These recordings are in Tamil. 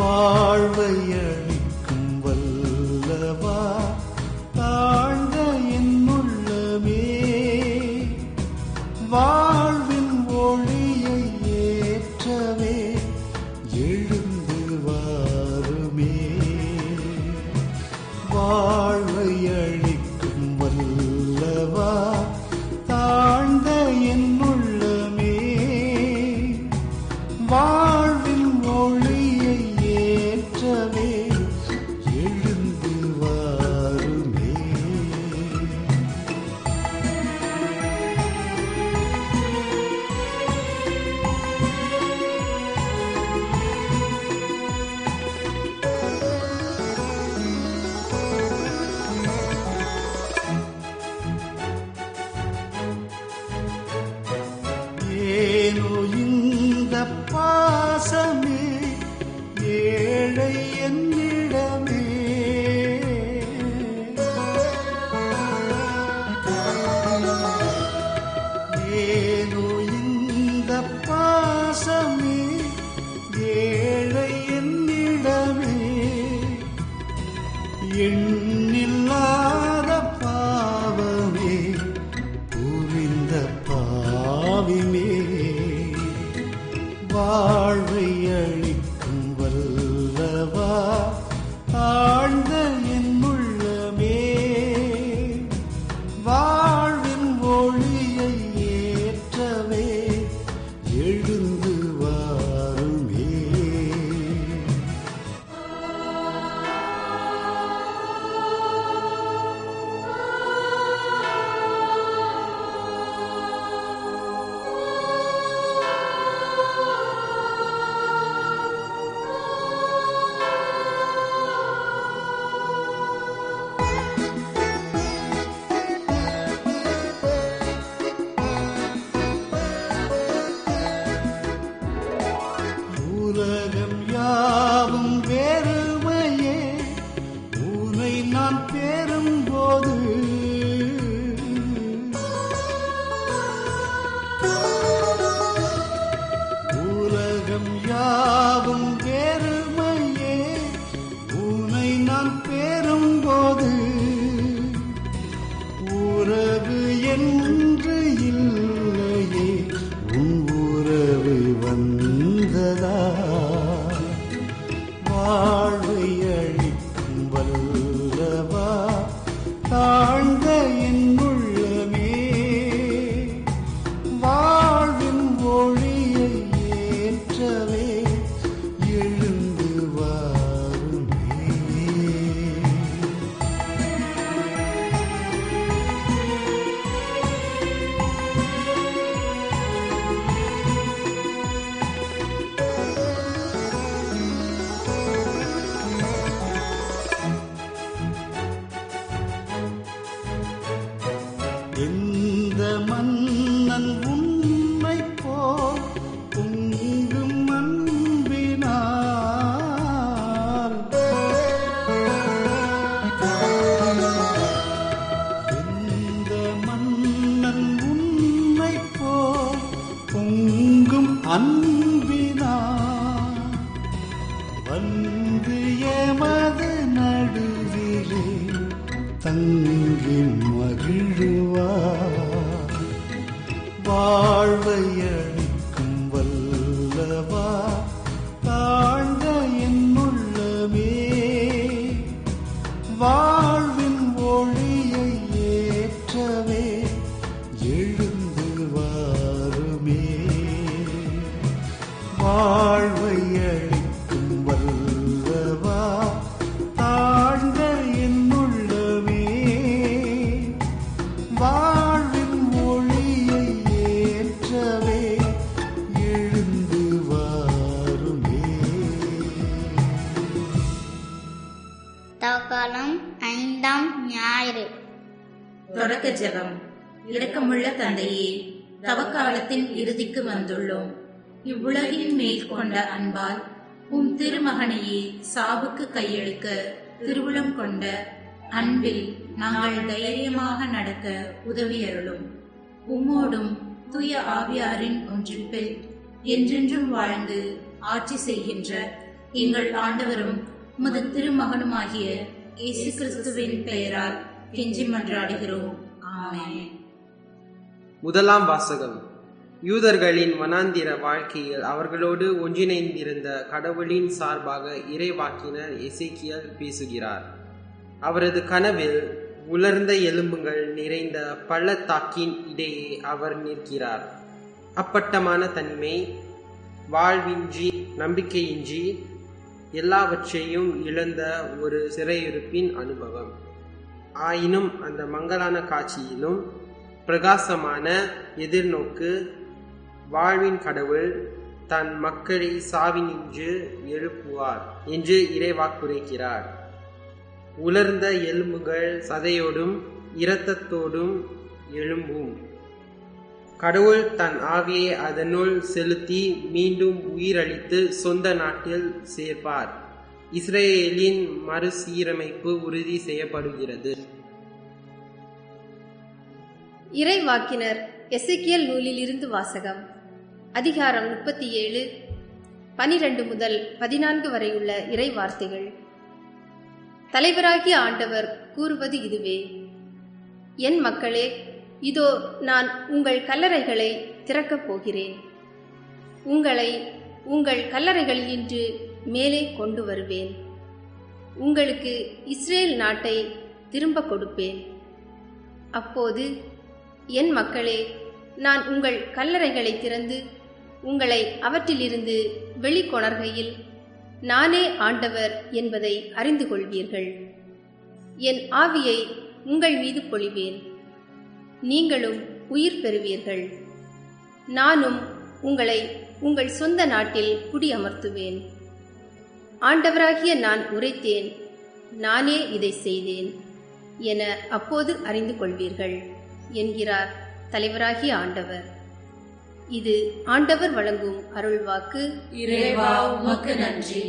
வாழ்வை அளிக்கும் வல்லவா, தாழ்ந்த என் உள்ளமே, வாழ்வின் ஒளியை ஏற்றவே எழுந்து வாருமே. வாழ்வை அளிக்கும் வல்லவா, தாழ்ந்த என் உள்ளமே, வாழ்வின் ஒளியை ஏற்றவே எழுந்து வாருமே. ஏனோ இந்த பாசமே ஏழை என்னிடமே, ஏனோ இந்த பாசமே ஏழை என்னிடமே, எண்ணில்லாத பாவமே புரிந்த பாவிமே, வாழ்வை அளிக்கும் வல்லவா, ஆழ்ந்த என் உள்ளமே, வாழ்வின் ஒளியை ஏற்றவே எழுந்து வாருமே. உலகம் யாவும் வெறுமையே உனை நான் பெறும்போது, உலகம் யாவும் வெறுமையே உனை நான் பெறும்போது, உறவு என்று இல்லையே உன் உறவு வந்ததா, வாழ்வை அளிக்கும் வல்லவா, தாழ்ந்த என் உள்ளமே, வாழ்வின் ஒளியை ஏற்றவே எழுந்து வாருமே. எந்த மன்னன் உன்னை போல் பொங்கும் அன்பினால், எந்த மன்னன் உன்னை போல் பொங்கும் அன்பினால், வந்து எமது நடுவிலே தங்கி மகிழுவார், வாழ்வை அளிக்கும் வல்லவா, தாழ்ந்த என் உள்ளமே, வாழ்வின் ஒளியை ஏற்றவே எழுந்து வாருமே. வாழ்வை அளிக்கும் வல்லவா, தாழ்ந்த என் உள்ளமே, வாழ்வின் ஒளியை ஏற்றவே எழுந்து வாருமே. தவக்காலம் 5ஆம் ஞாயிறு. தொடக்க ஜெபம். இரக்கமுள்ள தந்தையே, தவக்காலத்தின் இறுதிக்கு வந்துள்ளோம். இவ்வுலகின் மேல் கொண்ட அன்பால் உம் திருமகனையே சாவுக்கு கையெழுக்க திருவுளம் கொண்ட அன்பில் நாங்கள் தைரியமாக நடக்க உதவி அருளும். உம்மோடும் தூய ஆவியாரின் ஒன்றிப்பில் என்றென்றும் வாழ்ந்து ஆட்சி செய்கின்ற எங்கள் ஆண்டவரும் உமது திருமகனுமாகிய இயேசு கிறிஸ்துவின் பெயரால் கெஞ்சி மன்றாடுகிறோம். ஆமென். முதலாம் வாசகம். யூதர்களின் வனாந்திர வாழ்க்கையில் அவர்களோடு ஒன்றிணைந்திருந்த கடவுளின் சார்பாக இறைவாக்கினர் எசேக்கியேல் பேசுகிறார். அவரது கனவில் உலர்ந்த எலும்புகள் நிறைந்த பள்ளத்தாக்கின் இடையே அவர் நிற்கிறார். அப்பட்டமான தனிமை, வாழ்வின்றி, நம்பிக்கையின்றி, எல்லாவற்றையும் இழந்த ஒரு சிறையிருப்பின் அனுபவம். ஆயினும் அந்த மங்கலான காட்சியிலும் பிரகாசமான எதிர்நோக்கு, வாழ்வின் கடவுள் தன் மக்களை சாவினின்று எழுப்புவார் என்று இறைவாக்குரைக்கிறார். உலர்ந்த எலும்புகள் சதையோடும் இரத்தத்தோடும் எழும்பும். கடவுள் தன் ஆவியை அதனுள் செலுத்தி மீண்டும் உயிரளித்து சொந்த நாட்டில் சேர்ப்பார். இஸ்ரேலின் மறுசீரமைப்பு உறுதி செய்யப்படுகிறது. இறைவாக்கினர் எசேக்கியேல் நூலிலிருந்து வாசகம். அதிகாரம் 37, 12 முதல் 14 வரையுள்ள இறை வார்த்தைகள். தலைவராகிய ஆண்டவர் கூறுவது இதுவே: என் மக்களே, இதோ நான் உங்கள் கல்லறைகளை திறக்கப் போகிறேன். உங்களை உங்கள் கல்லறைகளினின்று மேலே கொண்டு வருவேன். உங்களுக்கு இஸ்ரேல் நாட்டை திரும்ப கொடுப்பேன். அப்போது என் மக்களே, நான் உங்கள் கல்லறைகளை திறந்து உங்களை அவற்றிலிருந்து வெளிக்கொணர்கையில் நானே ஆண்டவர் என்பதை அறிந்து கொள்வீர்கள். என் ஆவியை உங்கள் மீது பொழிவேன், நீங்களும் உயிர் பெறுவீர்கள். நானும் உங்களை உங்கள் சொந்த நாட்டில் குடியமர்த்துவேன். ஆண்டவராகிய நான் உரைத்தேன், நானே இதை செய்தேன் என அப்போது அறிந்து கொள்வீர்கள் என்கிறார் தலைவராகிய ஆண்டவர். இது ஆண்டவர் வழங்கும் அருள்வாக்கு. இறைவா, உமக்கு நன்றி.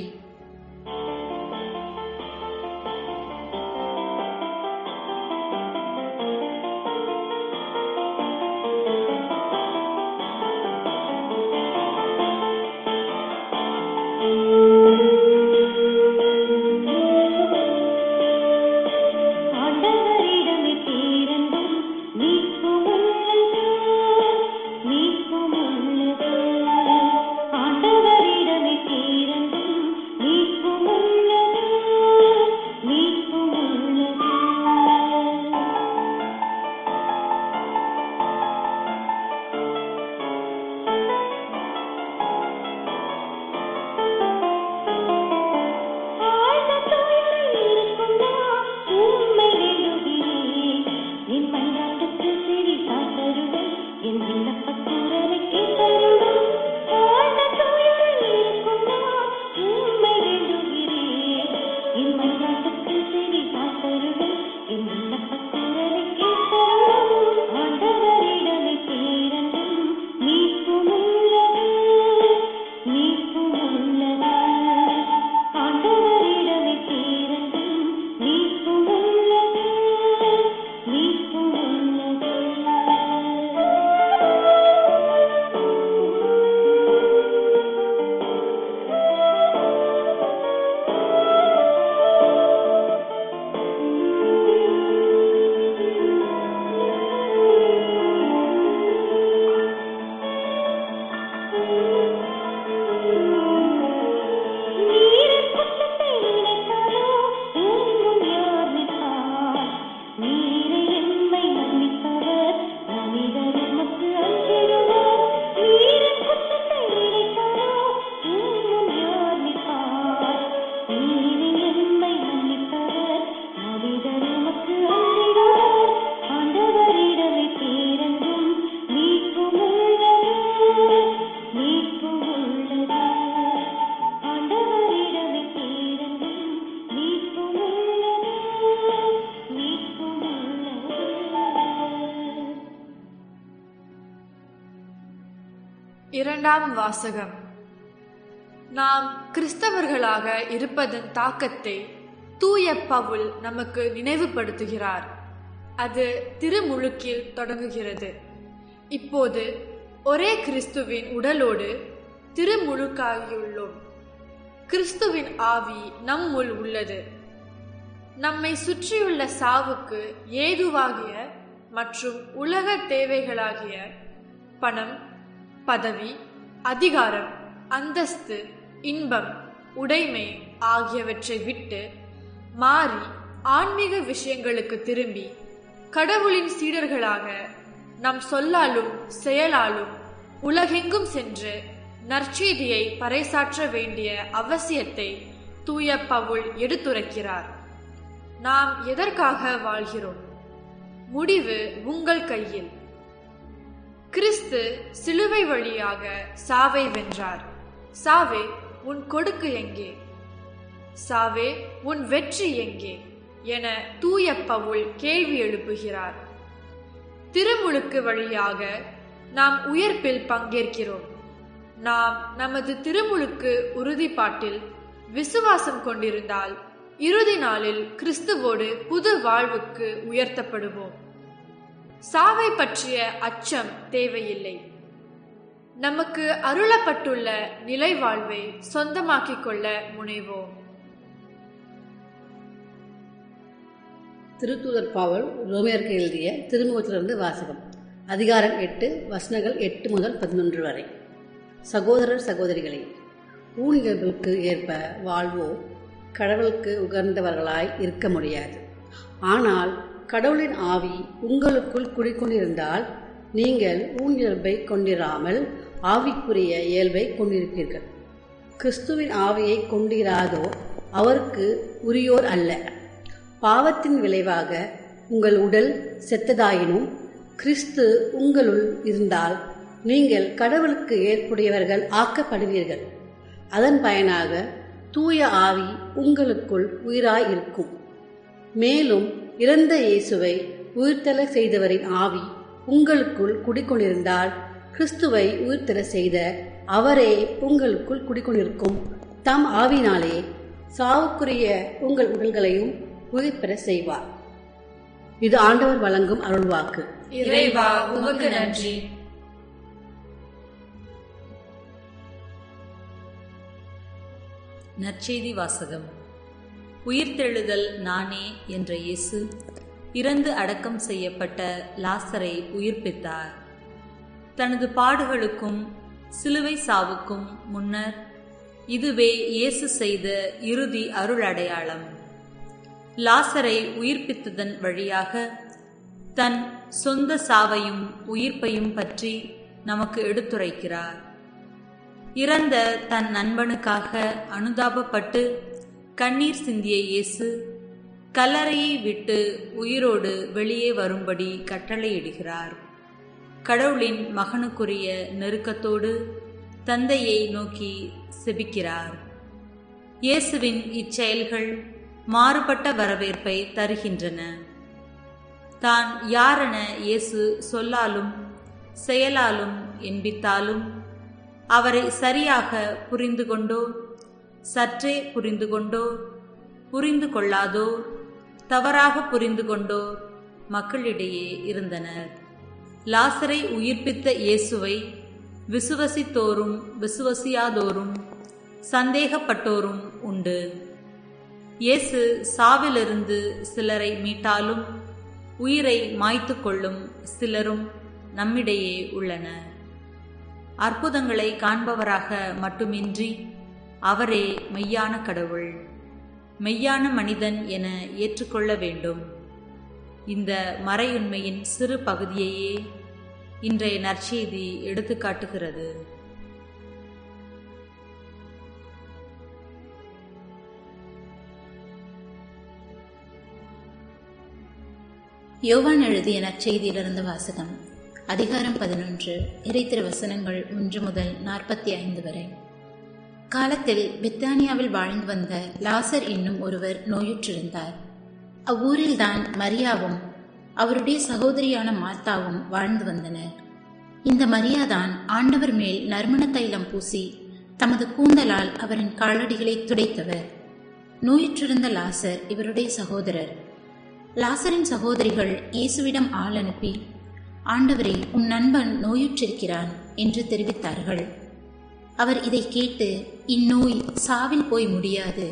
இரண்டாம் வாசகம். நாம் கிறிஸ்தவர்களாக இருப்பதன் தாக்கத்தை தூய பவுல் நமக்கு நினைவுபடுத்துகிறார். அது திருமுழுக்கில் தொடங்குகிறது. இப்போது ஒரே கிறிஸ்துவின் உடலோடு திருமுழுக்காகியுள்ளோம். கிறிஸ்துவின் ஆவி நம்முள் உள்ளது. நம்மை சுற்றியுள்ள சாவுக்கு ஏதுவாகிய மற்றும் உலக தேவைகளாகிய பணம், பதவி, அதிகாரம், அந்தஸ்து, இன்பம், உடைமை ஆகியவற்றை விட்டு மாறி ஆன்மீக விஷயங்களுக்கு திரும்பி கடவுளின் சீடர்களாக நம் சொல்லாலும் செயலாலும் உலகெங்கும் சென்று நற்செய்தியை பறைசாற்ற வேண்டிய அவசியத்தை தூய பவுல் எடுத்துரைக்கிறார். நாம் எதற்காக வாழ்கிறோம்? முடிவு உங்கள் கையில். கிறிஸ்து சிலுவை வழியாக சாவை வென்றார். சாவே, உன் கொடுக்கு எங்கே? சாவே, உன் வெற்றி எங்கே என தூய பவுல் கேள்வி எழுப்புகிறார். திருமுழுக்கு வழியாக நாம் உயிர்ப்பில் பங்கேற்கிறோம். நாம் நமது திருமுழுக்கு உறுதிப்பாட்டில் விசுவாசம் கொண்டிருந்தால் இறுதி நாளில் கிறிஸ்துவோடு புது வாழ்வுக்கு உயர்த்தப்படுவோம். சாவை பற்றிய அச்சம் தேவையில்லை. நமக்கு அருளப்பட்டுள்ள நிலை வாழ்வை சொந்தமாக்கிக் கொள்ள முனைவோம். திருத்தூதர் பவுல் ரோமியருக்கு எழுதிய திருமுகத்திலிருந்து வாசகம். அதிகாரம் 8, வசனங்கள் 8 முதல் 11 வரை. சகோதரர் சகோதரிகளே, ஊழியர்களுக்கு ஏற்ப வாழ்வோ கடவுளுக்கு உகந்தவர்களாய் இருக்க முடியாது. ஆனால் கடவுளின் ஆவி உங்களுக்குள் குடிக்கொண்டிருந்தால் நீங்கள் ஊழியர்பை கொண்டிராமல் ஆவிக்குரிய இயல்பை கொண்டிருப்பீர்கள். கிறிஸ்துவின் ஆவியை கொண்டிராதோ அவருக்கு உரியோர் அல்ல. பாவத்தின் விளைவாக உங்கள் உடல் செத்ததாயினும் கிறிஸ்து உங்களுள் இருந்தால் நீங்கள் கடவுளுக்கு ஏற்புடையவர்கள் ஆக்கப்படுவீர்கள். அதன் பயனாக தூய ஆவி உங்களுக்குள் உயிராய் இருக்கும். மேலும் இறந்த இயேசுவை உயிர்த்தெழ செய்தவரின் ஆவி உங்களுக்குள் குடிக்கொண்டிருந்தால் கிறிஸ்துவை உயிர்த்தெழ செய்த அவரே உங்களுக்குள் குடிக்கொண்டிருக்கும் தம் ஆவினாலே சாவுக்குரிய உங்கள் உடல்களையும் உயிர் பெற செய்வார். இது ஆண்டவர் வழங்கும் அருள்வாக்கு. இறைவா, உமக்கு நன்றி. நற்செய்தி வாசகம். உயிர்த்தெழுதல் நானே என்ற இயேசு இறந்து அடக்கம் செய்யப்பட்ட லாசரை உயிர்ப்பித்தார். தனது பாடுகளுக்கும் சிலுவை சாவுக்கும் முன்னர் இதுவே இயேசு செய்த இறுதி அருள் அடையாளம். லாசரை உயிர்ப்பித்ததன் வழியாக தன் சொந்த சாவையும் உயிர்ப்பையும் பற்றி நமக்கு எடுத்துரைக்கிறார். இறந்த தன் நண்பனுக்காக அனுதாபப்பட்டு கண்ணீர் சிந்திய இயேசு கல்லறையை விட்டு உயிரோடு வெளியே வரும்படி கட்டளையிடுகிறார். கடவுளின் மகனுக்குரிய நெருக்கத்தோடு தந்தையை நோக்கி செபிக்கிறார். இயேசுவின் இச்செயல்கள் மாறுபட்ட வரவேற்பை தருகின்றன. தான் யாரென இயேசு சொல்லாலும் செயலாலும் என்பித்தாலும் அவரை சரியாக புரிந்து கொண்டோ சற்றே புரிந்து கொண்டோ புரிந்து கொள்ளாதோ தவறாக புரிந்து கொண்டோ மக்களிடையே இருந்தனர். லாசரை உயிர்ப்பித்த இயேசுவை விசுவசித்தோரும் விசுவசியாதோரும் சந்தேகப்பட்டோரும் உண்டு. இயேசு சாவிலிருந்து சிலரை மீட்டாலும் உயிரை மாய்த்து கொள்ளும் சிலரும் நம்மிடையே உள்ளனர். அற்புதங்களை காண்பவராக மட்டுமின்றி அவரே மெய்யான கடவுள், மெய்யான மனிதன் என ஏற்றுக்கொள்ள வேண்டும். இந்த மறையுண்மையின் சிறு பகுதியையே இன்றைய நற்செய்தி எடுத்துக்காட்டுகிறது. யோவான் எழுதிய நற்செய்தியிலிருந்து வாசகம். அதிகாரம் 11, இறைத்திரு வசனங்கள் 1 முதல் 45 வரை. காலத்தில் பெத்தானியாவில் வாழ்ந்து வந்த லாசர் என்னும் ஒருவர் நோயுற்றிருந்தார். அவ்வூரில்தான் மரியாவும் அவருடைய சகோதரியான மார்த்தாவும் வாழ்ந்து வந்தனர். இந்த மரியாதான் ஆண்டவர் மேல் நறுமண தைலம் பூசி தமது கூந்தலால் அவரின் காலடிகளை துடைத்தவர். நோயுற்றிருந்த லாசர் இவருடைய சகோதரர். லாசரின் சகோதரிகள் இயேசுவிடம் ஆள் அனுப்பி, ஆண்டவரே, உன் நண்பன் நோயுற்றிருக்கிறான் என்று தெரிவித்தார்கள். அவர் இதை கேட்டு, இந்நோய் சாவில் போய் முடியாது,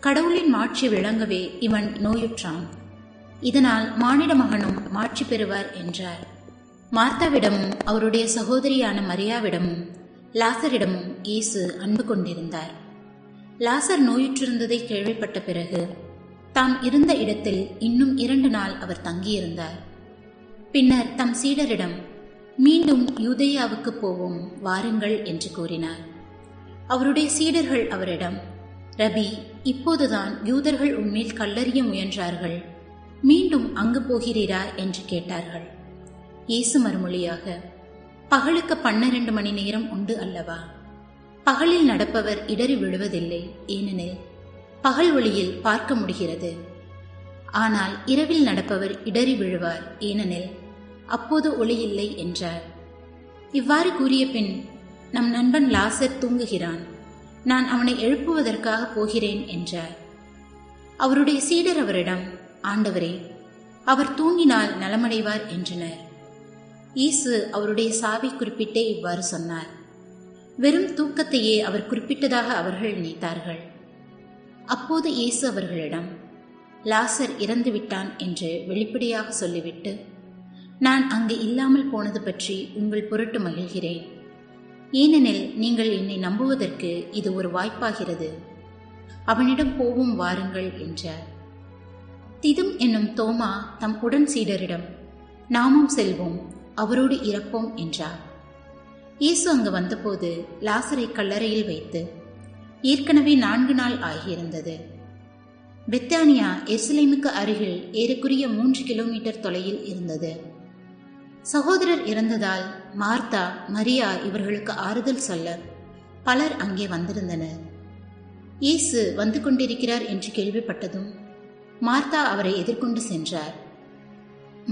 கடவுளின் மாட்சி விளங்கவே இவன் நோயுற்றான், இதனால் மானிட மகனும் மாட்சி பெறுவார் என்றார். மார்த்தாவிடமும் அவருடைய சகோதரியான மரியாவிடமும் லாசரிடமும் இயேசு அன்பு கொண்டிருந்தார். லாசர் நோயுற்றிருந்ததை கேள்விப்பட்ட பிறகு தாம் இருந்த இடத்தில் இன்னும் 2 நாள் அவர் தங்கியிருந்தார். பின்னர் தம் சீடரிடம், மீண்டும் யூதேயாவுக்கு போவோம், வாருங்கள் என்று கூறினார். அவருடைய சீடர்கள் அவரிடம், ரபி, இப்போதுதான் யூதர்கள் உம்மேல் கல்லறிய முயன்றார்கள், மீண்டும் அங்கு போகிறீரா என்று கேட்டார்கள். இயேசு மறுமொழியாக, பகலுக்கு 12 மணி நேரம் உண்டு அல்லவா? பகலில் நடப்பவர் இடறி விழுவதில்லை, ஏனெனில் பகல் ஒளியில் பார்க்க முடிகிறது. ஆனால் இரவில் நடப்பவர் இடறி விழுவார், ஏனெனில் அப்போது ஒளி இல்லை என்றார். இவ்வாறு கூறிய பின், நம் நண்பன் லாசர் தூங்குகிறான், நான் அவனை எழுப்புவதற்காக போகிறேன் என்றார். அவருடைய சீடர் அவரிடம், ஆண்டவரே, அவர் தூங்கினால் நலமடைவார் என்றனர். இயேசு அவருடைய சாவை குறிப்பிட்டே இவ்வாறு சொன்னார். வெறும் தூக்கத்தையே அவர் குறிப்பிட்டதாக அவர்கள் நினைத்தார்கள். அப்போது இயேசு அவர்களிடம், லாசர் இறந்துவிட்டான் என்று வெளிப்படையாக சொல்லிவிட்டு, நான் அங்கு இல்லாமல் போனது பற்றி உங்கள் பொருட்டு மகிழ்கிறேன், ஏனெனில் நீங்கள் என்னை நம்புவதற்கு இது ஒரு வாய்ப்பாகிறது. அவனிடம் போவோம், வாருங்கள் என்றார். திதும் என்னும் தோமா தம் உடன் சீடரிடம், நாமும் செல்வோம், அவரோடு இறப்போம் என்றார். இயேசு அங்கு வந்தபோது லாசரை கல்லறையில் வைத்து ஏற்கனவே 4 நாள் ஆகியிருந்தது. பெத்தானியா எருசலேமுக்கு அருகில் ஏறக்குறைய 3 கிலோமீட்டர் தொலைவில் இருந்தது. சகோதரர் இறந்ததால் மார்த்தா, மரியா இவர்களுக்கு ஆறுதல் சொல்ல பலர் அங்கே வந்திருந்தனர். இயேசு வந்து கொண்டிருக்கிறார் என்று கேள்விப்பட்டதும் மார்த்தா அவரை எதிர்கொண்டு சென்றார்.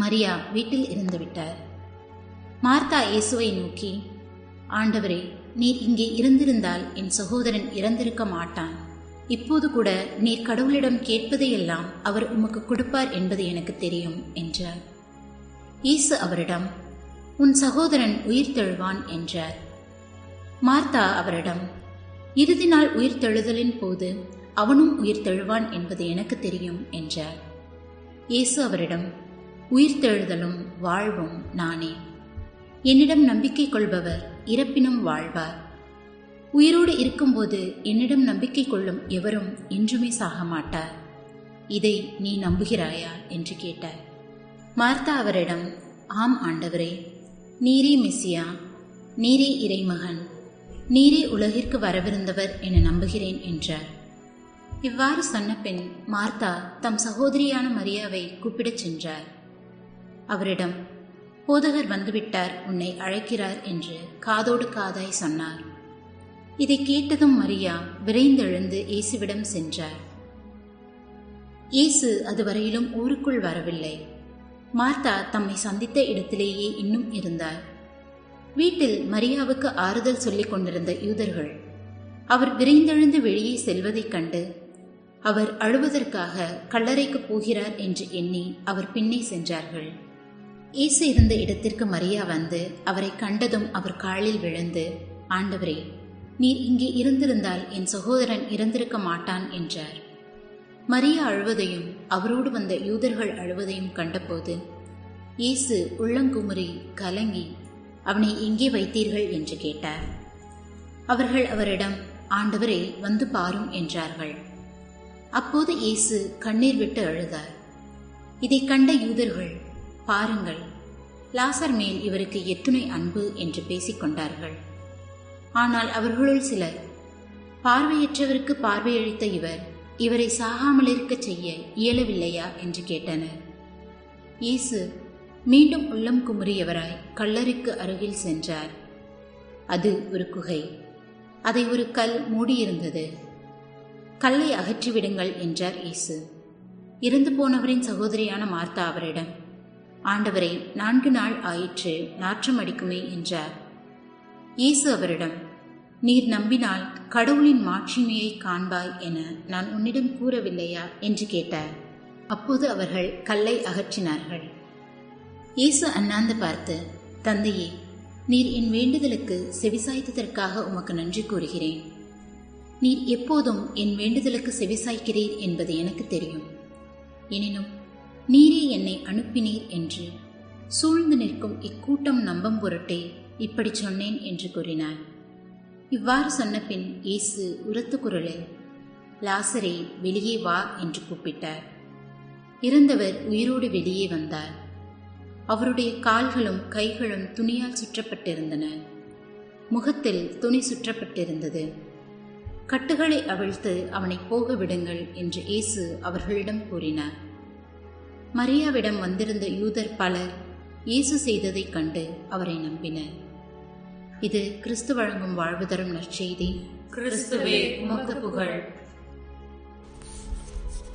மரியா வீட்டில் இருந்து விட்டார். மார்த்தா இயேசுவை நோக்கி, ஆண்டவரே, நீர் இங்கே இருந்திருந்தால் என் சகோதரன் இறந்திருக்க மாட்டான். இப்போது கூட நீர் கடவுளிடம் கேட்பதையெல்லாம் அவர் உமக்கு கொடுப்பார் என்பது எனக்கு தெரியும் என்றார். இயேசு அவரிடம், உன் சகோதரன் உயிர் தெழுவான் என்றார். மார்த்தா அவரிடம், இறுதி நாள் உயிர் தெழுதலின் போது அவனும் உயிர் தெழுவான் என்பது எனக்கு தெரியும் என்றார். இயேசு அவரிடம், உயிர் தெழுதலும் வாழ்வும் நானே. என்னிடம் நம்பிக்கை கொள்பவர் இறப்பினும் வாழ்வார். உயிரோடு இருக்கும்போது என்னிடம் நம்பிக்கை கொள்ளும் எவரும் என்றுமே சாக மாட்டார். இதை நீ நம்புகிறாயா என்று கேட்டார். மார்த்தா அவரிடம், ஆம் ஆண்டவரே, நீரே மெசியா, நீரே இறைமகன், நீரே உலகிற்கு வரவிருந்தவர் என நம்புகிறேன் என்றார். இவ்வாறு சொன்ன பின் மார்த்தா தம் சகோதரியான மரியாவை கூப்பிடச் சென்றார். அவரிடம், போதகர் வந்துவிட்டார், உன்னை அழைக்கிறார் என்று காதோடு காதாய் சொன்னார். இதை கேட்டதும் மரியா விரைந்தெழுந்து இயேசுவிடம் சென்றார். இயேசு அதுவரையிலும் ஊருக்குள் வரவில்லை. மார்த்தா தம்மை சந்தித்த இடத்திலேயே இன்னும் இருந்தார். வீட்டில் மரியாவுக்கு ஆறுதல் சொல்லிக் கொண்டிருந்த யூதர்கள் அவர் விரைந்தெழுந்து வெளியே செல்வதைக் கண்டு அவர் அழுவதற்காக கல்லறைக்கு போகிறார் என்று எண்ணி அவர் பின்னே சென்றார்கள். இயேசு இருந்த இடத்திற்கு மரியா வந்து அவரை கண்டதும் அவர் காலில் விழுந்து, ஆண்டவரே, நீர் இங்கே இருந்திருந்தால் என் சகோதரன் இறந்திருக்க மாட்டான் என்றார். மரியா அழுவதையும் அவரோடு வந்த யூதர்கள் அழுவதையும் கண்டபோது இயேசு உள்ளங்குமுறி கலங்கி, அவனை எங்கே வைத்தீர்கள் என்று கேட்டார். அவர்கள் அவரிடம், ஆண்டவரே, வந்து பாரும் என்றார்கள். அப்போது இயேசு கண்ணீர் விட்டு அழுதார். இதை கண்ட யூதர்கள், பாருங்கள், லாசர் மேல் இவருக்கு எத்துணை அன்பு என்று பேசிக்கொண்டார்கள். ஆனால் அவர்களுள் சிலர், பார்வையற்றவருக்கு பார்வையளித்த இவரை சாகாமலிருக்க செய்ய இயலவில்லையா என்று கேட்டனர். இயேசு மீண்டும் உள்ளம் குமுறியவராய் கல்லறைக்கு அருகில் சென்றார். அது ஒரு குகை. அதை ஒரு கல் மூடியிருந்தது. கல்லை அகற்றிவிடுங்கள் என்றார் இயேசு. இறந்து போனவரின் சகோதரியான மார்த்தா அவரிடம், ஆண்டவரே, 4 நாள் ஆயிற்று, நாற்றம் அடிக்குமே என்றார். இயேசு அவரிடம், நீர் நம்பினால் கடவுளின் மாட்சிமையை காண்பாய் என நான் உன்னிடம் கூறவில்லையா என்று கேட்டார். அப்போது அவர்கள் கல்லை அகற்றினார்கள். இயேசு அண்ணாந்து பார்த்து, தந்தையே, நீர் என் வேண்டுதலுக்கு செவிசாய்த்ததற்காக உமக்கு நன்றி கூறுகிறேன். நீர் எப்போதும் என் வேண்டுதலுக்கு செவிசாய்க்கிறீர் என்பது எனக்கு தெரியும். எனினும் நீரே என்னை அனுப்பினீர் என்று சூழ்ந்து நிற்கும் இக்கூட்டம் நம்பும் பொருட்டே இப்படி சொன்னேன் என்று கூறினார். இவ்வாறு சொன்னபின் இயேசு உரத்த குரலில், லாசரே, வெளியே வா என்று கூப்பிட்டார். இறந்தவர் உயிரோடு வெளியே வந்தார். அவருடைய கால்களும் கைகளும் துணியால் சுற்றப்பட்டிருந்தன. முகத்தில் துணி சுற்றப்பட்டிருந்தது. கட்டுகளை அவிழ்த்து அவனை போக விடுங்கள் என்று இயேசு அவர்களிடம் கூறினார். மரியாவிடம் வந்திருந்த யூதர் பலர் இயேசு செய்ததைக் கண்டு அவரை நம்பினர். இது கிறிஸ்து வழங்கும் வாழ்வு தரும் நற்செய்தி. கிறிஸ்துவே உமக்கு புகழ்.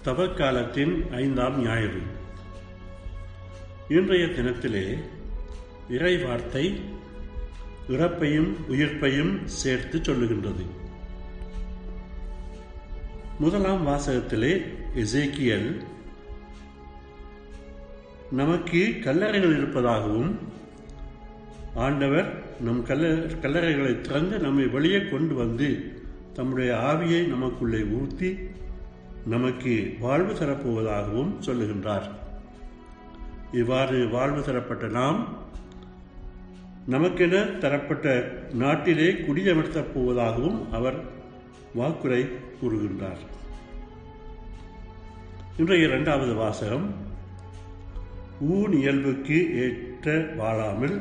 தவக்காலத்தின் 5ஆம் ஞாயிறு. இன்றைய தினத்திலே இறை வார்த்தை இறப்பையும் உயிர்ப்பையும் சேர்த்து சொல்லுகின்றது. முதலாம் வாசகத்திலே எசேக்கியல் நமக்கு கல்லறைகள் இருப்பதாகவும் ஆண்டவர் நம் கல்லறைகளை திறந்து நம்மை வெளியே கொண்டு வந்து தம்முடைய ஆவியை நமக்குள்ளே ஊற்றி நமக்கு வாழ்வு தரப்போவதாகவும் சொல்லுகின்றார். இவ்வாறு வாழ்வு தரப்பட்ட நாம் நமக்கென தரப்பட்ட நாட்டிலே குடியமர்த்தப் போவதாகவும் அவர் வாக்குரை கூறுகின்றார். இன்றைய 2வது வாசகம், ஊன் இயல்புக்கு ஏற்ற வாழாமல்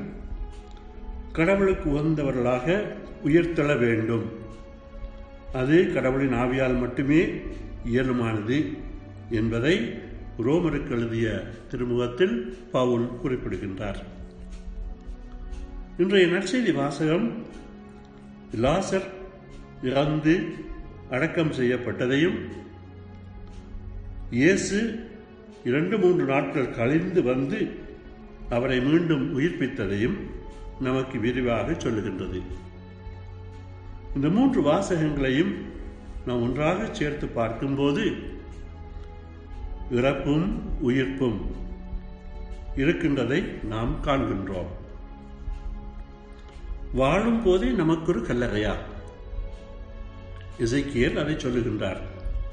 கடவுளுக்கு உகந்தவர்களாக உயர்த்தள வேண்டும். அது கடவுளின் ஆவியால் மட்டுமே இயலுமானது என்பதை ரோமருக்கு எழுதிய திருமுகத்தில் பவுல் குறிப்பிடுகின்றார். இன்றைய நற்செய்தி வாசகம் லாசர் இறந்து அடக்கம் செய்யப்பட்டதையும் இயேசு 2-3 நாட்கள் கழிந்து வந்து அவரை மீண்டும் உயிர்ப்பித்ததையும் நமக்கு விரிவாக சொல்லுகின்றது. இந்த 3 வாசகங்களையும் நாம் ஒன்றாக சேர்த்து பார்க்கும்போது இறப்பும் உயிர்ப்பும் இருக்கின்றதை நாம் காண்கின்றோம். வாழும் போதே நமக்கு ஒரு கல்லறையா? எசேக்கியேல் அதை சொல்லுகின்றார்.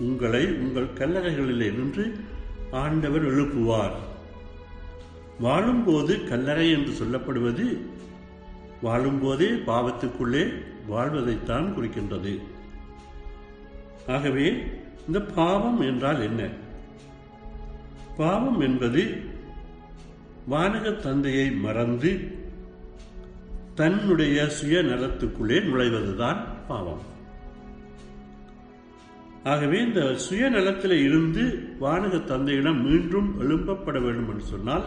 உங்களை உங்கள் கல்லறைகளிலே நின்று ஆண்டவர் எழுப்புவார். வாழும்போது கல்லறை என்று சொல்லப்படுவது வாழும்போதே பாவத்துக்குள்ளே வாழ்வதைத்தான் குறிக்கின்றது. ஆகவே இந்த பாவம் என்றால் என்ன? பாவம் என்பது வானக தந்தையை மறந்து தன்னுடைய சுயநலத்துக்குள்ளே நுழைவதுதான் பாவம். ஆகவே இந்த சுயநலத்தில் இருந்து வானக தந்தையிடம் மீண்டும் எழுப்பப்பட வேண்டும் என்று சொன்னால்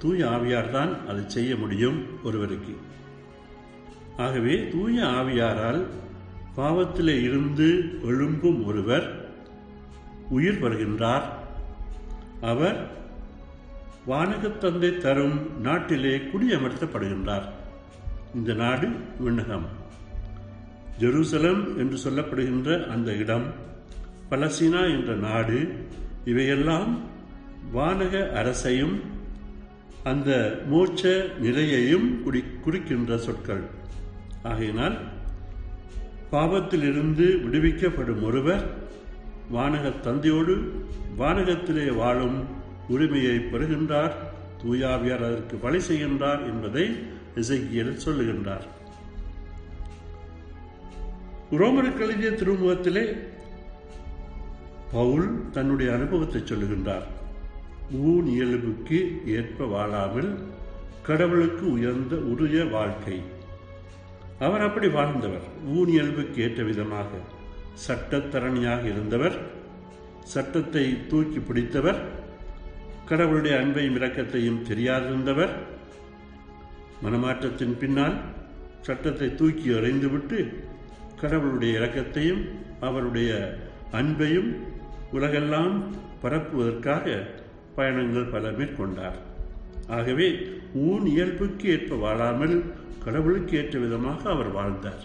தூய ஆவியார் தான் அதை செய்ய முடியும் ஒருவருக்கு. ஆகவே தூய ஆவியாரால் பாவத்திலே இருந்து எழும்பும் ஒருவர் உயிர் வருகின்றார். அவர் வானகத்தந்தை தரும் நாட்டிலே குடியமர்த்தப்படுகின்றார். இந்த நாடு விண்ணகம். ஜெருசலம் என்று சொல்லப்படுகின்ற அந்த இடம், பலஸ்தீனா என்ற நாடு, இவையெல்லாம் வானக அரசையும் அந்த மோட்ச நிலையையும் குறிக்கின்ற சொற்கள். ஆகையினால் பாவத்திலிருந்து விடுவிக்கப்படும் ஒருவர் வானக தந்தையோடு வானகத்திலே வாழும் உரிமையை பெறுகின்றார். தூயாவியார் அதற்கு வழி செய்கின்றார் என்பதை எசேக்கியேல் சொல்லுகின்றார். ரோமருக்கு எழுதிய திருமுகத்திலே பவுல் தன்னுடைய அனுபவத்தை சொல்லுகின்றார். ஊன் இயல்புக்கு ஏற்ப வாழாமல் கடவுளுக்கு உரிய வாழ்க்கை. அவர் அப்படி வாழ்ந்தவர். ஊன் இயல்புக்கு ஏற்ற விதமாக சட்டத்தரணியாக இருந்தவர், சட்டத்தை தூக்கி பிடித்தவர், கடவுளுடைய அன்பையும் இரக்கத்தையும் தெரியாதிருந்தவர். மனமாற்றத்தின் பின்னால் சட்டத்தை தூக்கி எறிந்துவிட்டு கடவுளுடைய இரக்கத்தையும் அவருடைய அன்பையும் உலகெல்லாம் பரப்புவதற்காக பயணங்கள் பல மேற்கொண்டார். ஆகவே ஊன் இயல்புக்கு ஏற்ப வாழாமல் கடவுளுக்கு ஏற்ற விதமாக அவர் வாழ்ந்தார்,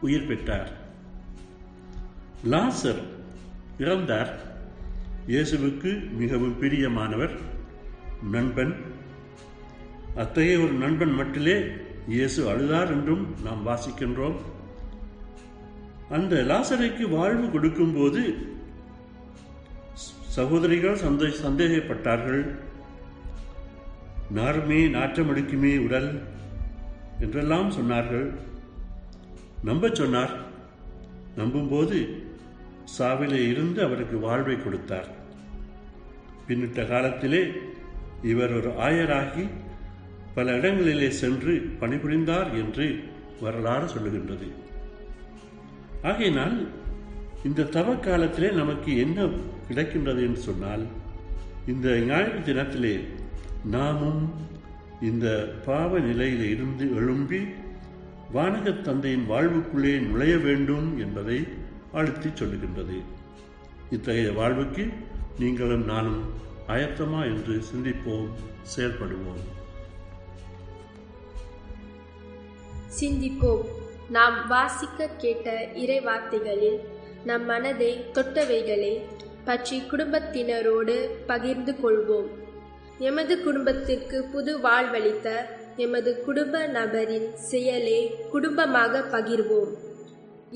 உயிர் பெற்றார். லாசர் இறந்தார். இயேசுவுக்கு மிகவும் பிரியமானவர், நண்பன். அத்தகைய ஒரு நண்பன் மட்டிலே இயேசு அழுதார் என்றும் நாம் வாசிக்கின்றோம். அந்த லாசருக்கு வாழ்வு கொடுக்கும்போது சகோதரிகள் சந்தேகப்பட்டார்கள். நாருமே நாற்றமடிக்குமே உடல் என்றெல்லாம் சொன்னார்கள். நம்ப சொன்னார். நம்பும்போது சாவிலே இருந்து அவருக்கு வாழ்வை கொடுத்தார். பின்னிட்ட காலத்திலே இவர் ஒரு ஆயராகி பல இடங்களிலே சென்று பணிபுரிந்தார் என்று வரலாறு சொல்லுகின்றது. ஆகையினால் இந்த தவ காலத்திலே நமக்கு என்ன கிடைக்கின்றது என்று சொன்னால், இந்த ஞாயிறு தினத்திலே நாமும் இந்த பாவ நிலையில இருந்து எழும்பி வானகத் தந்தையின் வாழ்வுக்குள்ளே நுழைய வேண்டும் என்பதை அழுத்தி சொல்லுகின்றது. இத்தகைய வாழ்வுக்கு நீங்களும் நானும் ஆயத்தமா என்று சிந்திப்போம், செயல்படுவோம். சிந்திப்போம். நாம் வாசிக்க கேட்ட இறை வார்த்தைகளில் நம் மனதை தொட்டவைகளை பற்றி குடும்பத்தினரோடு பகிர்ந்து கொள்வோம். எமது குடும்பத்திற்கு புது வாழ்வளித்த எமது குடும்ப நபரின் செயலை குடும்பமாக பகிர்வோம்.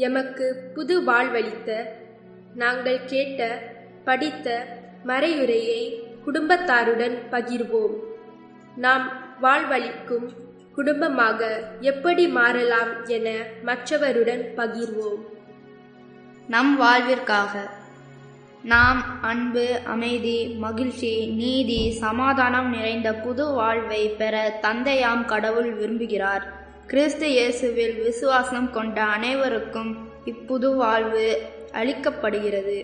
எமக்கு புது வாழ்வளித்த நாங்கள் கேட்ட படித்த மறையுரையை குடும்பத்தாருடன் பகிர்வோம். நாம் வாழ்வளிக்கும் குடும்பமாக எப்படி மாறலாம் என மற்றவருடன் பகிர்வோம். நம் வாழ்விற்காக நாம் அன்பு, அமைதி, மகிழ்ச்சி, நீதி, சமாதானம் நிறைந்த புது வாழ்வை பெற தந்தையாம் கடவுள் விரும்புகிறார். கிறிஸ்து இயேசுவில் விசுவாசம் கொண்ட அனைவருக்கும் இப்புது வாழ்வு அளிக்கப்படுகிறது.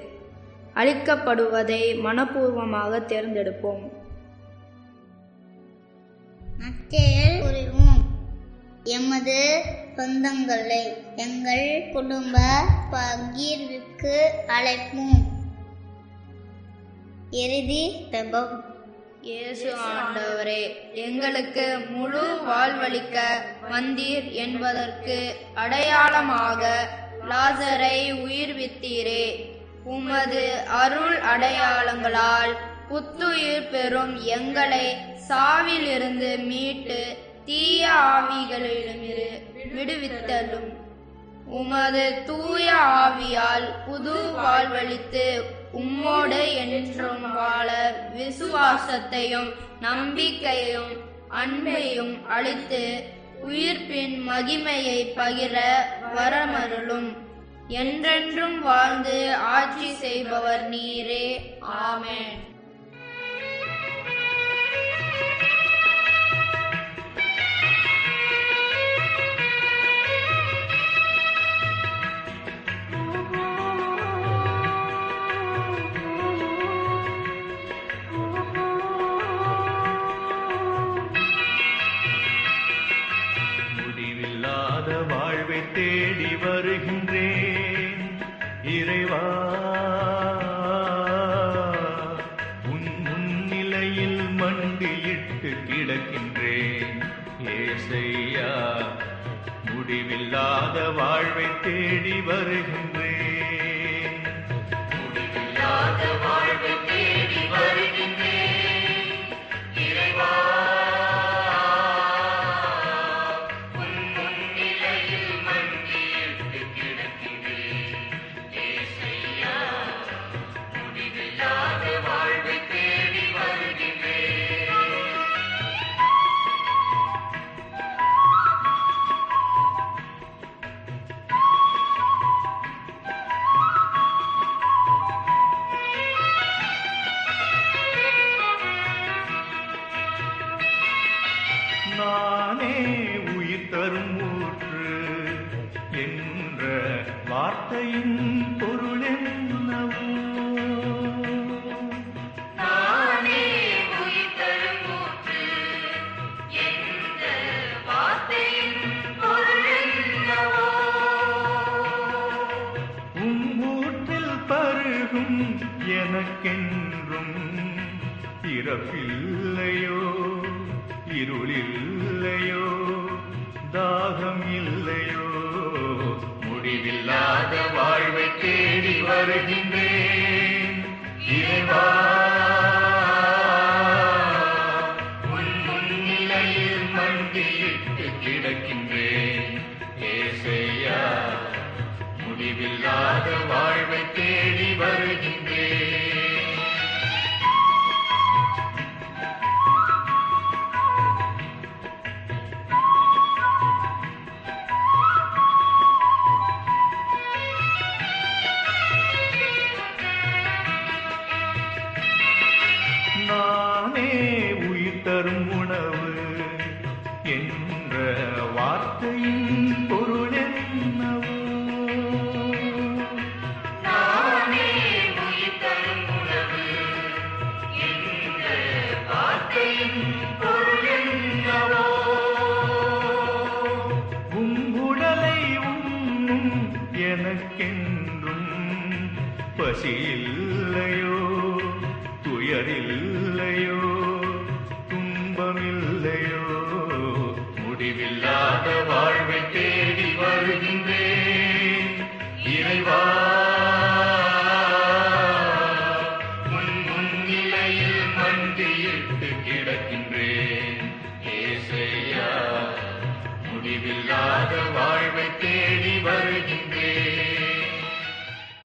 அளிக்கப்படுவதை மனப்பூர்வமாக தேர்ந்தெடுப்போம். நற்செயல் புரிவோம். எமது சொந்தங்களை எங்கள் குடும்ப பகிர்வுக்கு அழைப்போம். இறுதி ஜெபம். இயேசு ஆண்டவரே, எங்களுக்கு முழு வாழ்வளிக்க வந்தீர் என்பதற்கு அடையாளமாக லாசரை உயிர்வித்தீரே. உமது அருள் அடையாளங்களால் புத்துயிர் பெறும் எங்களை சாவிலிருந்து மீட்டு தீய ஆவிகளிடமிருந்து விடுவித்தலும் உமது தூய ஆவியால் புது வாழ்வளித்து உம்மோடு என்றும் வாழ விசுவாசத்தையும் நம்பிக்கையும் அன்பையும் அளித்து உயிர்ப்பின் மகிமையை பகிர வரமருளும். என்றென்றும் வாழ்ந்து ஆட்சி செய்பவர் நீரே. ஆமென். முடிவில்லாத வாழ்வை தேடி வருகின்றேன் இறைவா, உன் முன்னிலையில் மண்டியிட்டு கிடக்கின்றேன் ஏசையா. முடிவில்லாத வாழ்வை தேடி வருகின்றேன். முடிவில்லாத வாழ்வை தேடி வருகின்றேன் இறைவா, நானே உயிர் தரும் ஊற்று என்ற வார்த்தையின் பொருள் என்னவோ? நானே உயிர் தரும் ஊற்று என்ற வார்த்தையின் பொருள் என்னவோ? ஊற்றில் பருகும் எனக்கென்றும் இறப்பில்லையோ, இருளில்லையோ, தாகம் இல்லையோ. முடிவில்லாத வாழ்வை தேடி வருகின்றேன் இறைவா, உன் முன்னிலையில் மண்டியிட்டு கிடக்கின்றேன். ஏசையா, முடிவில்லாத வாழ்வை தேடி வருகின்றேன். நானே உயிர் தரும் உணவு என்ற வார்த்தையின் பொருள் என்னவோ? நானே உயிர் தரும் உணவு என்ற வார்த்தையின் பொருள் என்னவோ? உங்குடலை உண்ணும் எனக்கென்றும் பசியில்லையோ, துயரில்லையோ, துன்பமில்லையோ, முடிவில்லாத வாழ்வை தேடி வருகின்றேன். இறைவா, உன் முன்னிலையில் மண்டியிட்டு கிடக்கின்றேன்.